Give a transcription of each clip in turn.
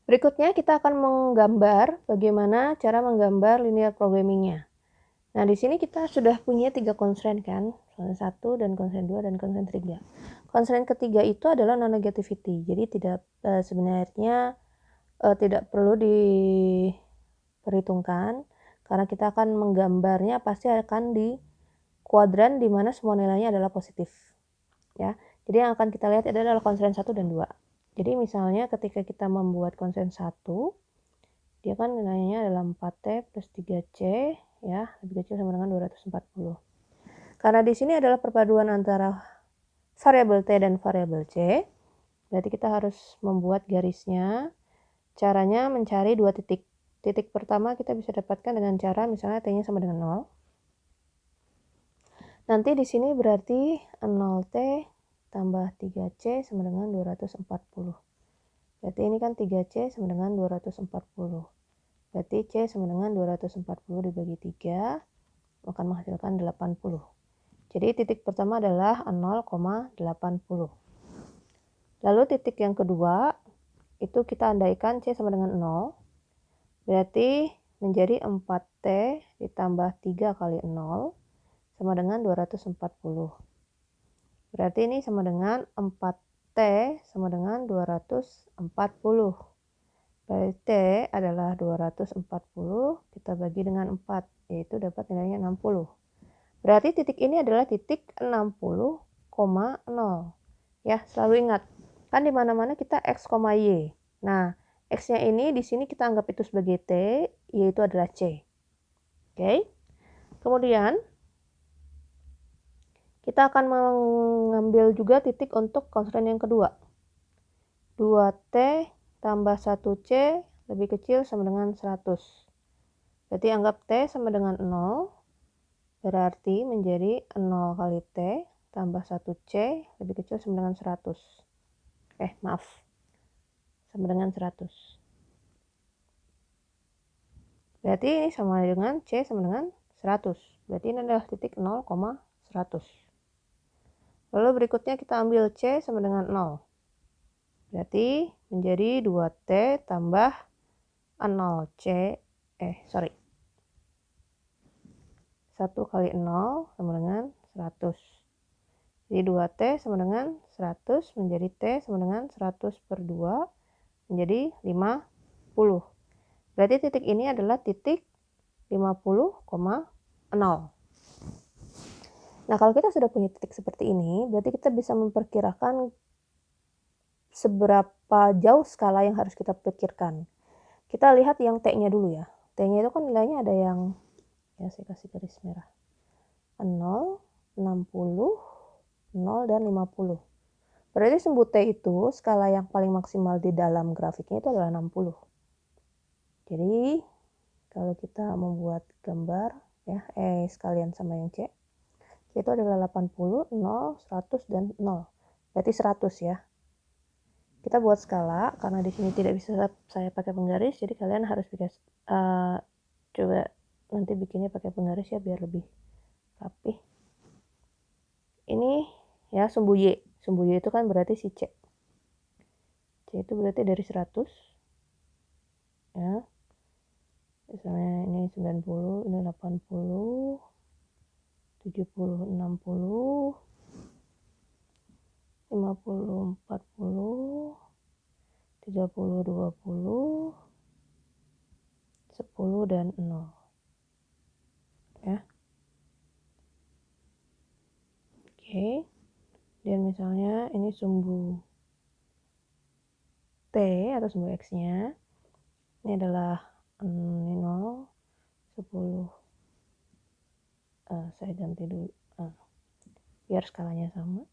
Berikutnya kita akan menggambar bagaimana cara menggambar linear programming-nya. Nah, di sini kita sudah punya 3 constraint kan, constraint 1 dan constraint 2 dan constraint 3. Constraint ketiga itu adalah non-negativity, jadi sebenarnya tidak perlu diperhitungkan, karena kita akan menggambarnya pasti akan di kuadran di mana semua nilainya adalah positif. Ya, jadi yang akan kita lihat adalah constraint 1 dan 2. Jadi misalnya ketika kita membuat constraint 1, dia kan nilainya adalah 4T plus 3C, ya, lebih kecil sama dengan 240. Karena di sini adalah perpaduan antara variabel T dan variabel C, berarti kita harus membuat garisnya. Caranya mencari 2 titik. Titik pertama kita bisa dapatkan dengan cara misalnya T-nya sama dengan 0. Nanti di sini berarti 0T tambah 3C sama dengan 240. Berarti ini kan 3C sama dengan 240. Berarti C sama dengan 240 dibagi 3 akan menghasilkan 80. Jadi titik pertama adalah 0,80. Lalu titik yang kedua, itu kita andaikan C sama dengan 0. Berarti menjadi 4T ditambah 3 kali 0 sama dengan 240. Berarti ini sama dengan 4T sama dengan 240. Berarti T adalah 240, kita bagi dengan 4, yaitu dapat nilainya 60. Berarti titik ini adalah titik 60,0. Ya, selalu ingat, kan di mana-mana kita X, Y. Nah, X-nya ini di sini kita anggap itu sebagai T, yaitu adalah C. Oke. Kemudian kita akan mengambil juga titik untuk constraint yang kedua. 2T tambah 1C lebih kecil sama dengan 100. Berarti anggap T sama dengan 0, berarti menjadi 0 kali T tambah 1C lebih kecil sama dengan 100. Sama dengan 100. Berarti ini sama dengan C sama dengan 100. Berarti ini adalah titik 0,100. Lalu berikutnya kita ambil C sama dengan 0. Berarti menjadi 2T tambah 0C, 1 kali 0 sama dengan 100. Jadi 2T sama dengan 100 menjadi T sama dengan 100 per 2 menjadi 50. Berarti titik ini adalah titik 50,0. Nah, kalau kita sudah punya titik seperti ini, berarti kita bisa memperkirakan seberapa jauh skala yang harus kita pikirkan. Kita lihat yang T-nya dulu ya. T-nya itu kan nilainya ada yang, ya saya kasih garis merah, 0, 60, 0, dan 50. Berarti sumbu T itu skala yang paling maksimal di dalam grafiknya itu adalah 60. Jadi kalau kita membuat gambar ya sekalian sama yang C itu adalah 80, 0, 100, dan 0. Berarti 100 ya. Kita buat skala karena di sini tidak bisa saya pakai penggaris, jadi kalian harus coba nanti bikinnya pakai penggaris ya biar lebih rapi. Ini ya sumbu Y. Sumbu Y itu kan berarti si C. C itu berarti dari 100 ya. Misalnya ini 90, ini 80, 70, 60, 50, 40, 30, 20, 10, dan 0. Ya. Oke. Dan misalnya ini sumbu T atau sumbu X-nya. Ini adalah 0, 10. Saya ganti dulu. Biar skalanya sama.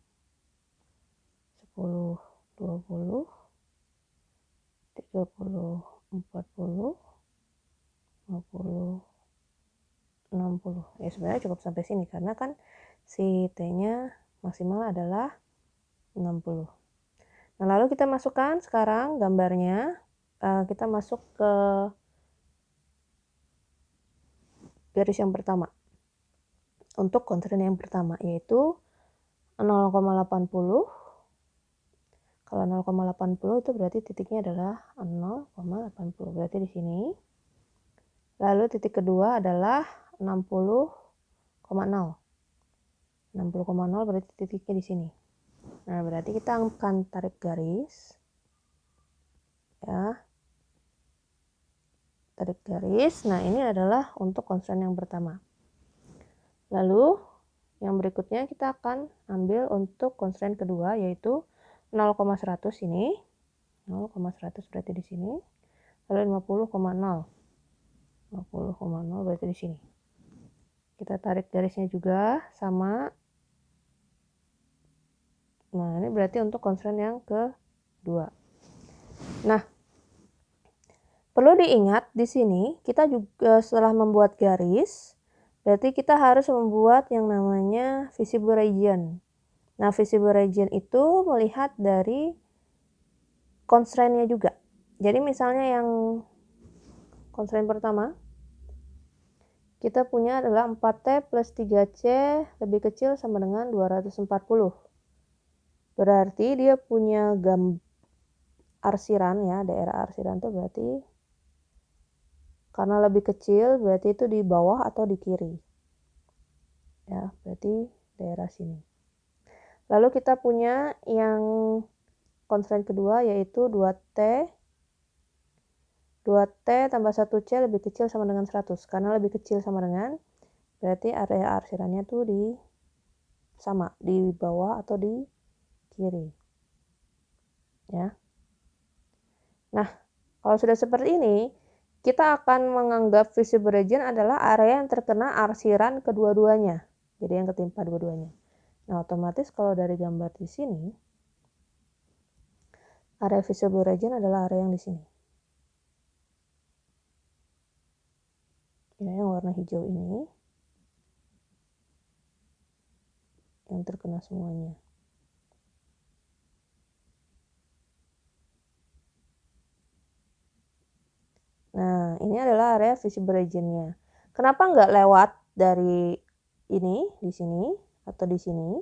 10, 20, 30, 40, 50, 60. Ya sebenarnya cukup sampai sini karena kan si T-nya maksimal adalah 60. Nah, lalu kita masukkan sekarang gambarnya. Kita masuk ke garis yang pertama. Untuk constraint yang pertama yaitu 0,80 Kalau 0,80 itu berarti titiknya adalah 0,80, berarti di sini. Lalu titik kedua adalah 60,0. 60,0 berarti titiknya di sini. Nah, berarti kita akan tarik garis. Ya. Tarik garis. Nah, ini adalah untuk constraint yang pertama. Lalu yang berikutnya kita akan ambil untuk constraint kedua, yaitu 0,100 ini. 0,100 berarti di sini. Lalu 50,0. 50,0 berarti di sini. Kita tarik garisnya juga sama. Nah, ini berarti untuk constraint yang kedua. Nah, perlu diingat di sini kita juga setelah membuat garis, berarti kita harus membuat yang namanya visible region. Nah, visible region itu melihat dari constraint-nya juga. Jadi misalnya yang constraint pertama, kita punya adalah 4T plus 3C lebih kecil sama dengan 240. Berarti dia punya arsiran ya, daerah arsiran itu berarti karena lebih kecil berarti itu di bawah atau di kiri. Ya, berarti daerah sini. Lalu kita punya yang constraint kedua yaitu 2T 2T tambah 1C lebih kecil sama dengan 100. Karena lebih kecil sama dengan berarti area arsirannya tuh sama di bawah atau di kiri. Ya. Nah, kalau sudah seperti ini, kita akan menganggap visible region adalah area yang terkena arsiran kedua-duanya. Jadi yang ketimpa dua-duanya. Nah, otomatis kalau dari gambar di sini, area visible region adalah area yang di sini. Ya, yang warna hijau ini. Yang terkena semuanya. Nah, ini adalah area visible region-nya. Kenapa nggak lewat dari ini, di sini, atau di sini?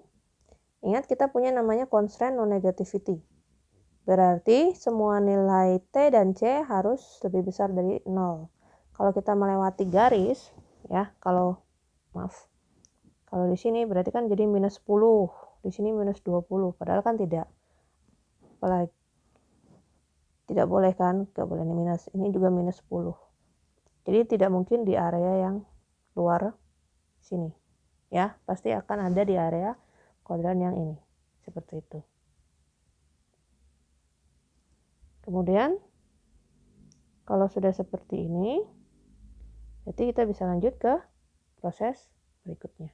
Ingat kita punya namanya constraint non-negativity. Berarti semua nilai T dan C harus lebih besar dari 0. Kalau kita melewati garis, ya, kalau di sini berarti kan jadi minus 10, di sini minus 20, padahal kan tidak. Apalagi tidak boleh kan, nggak boleh minus, ini juga minus 10. Jadi tidak mungkin di area yang luar sini. Ya, pasti akan ada di area kuadran yang ini. Seperti itu. Kemudian, kalau sudah seperti ini, berarti kita bisa lanjut ke proses berikutnya.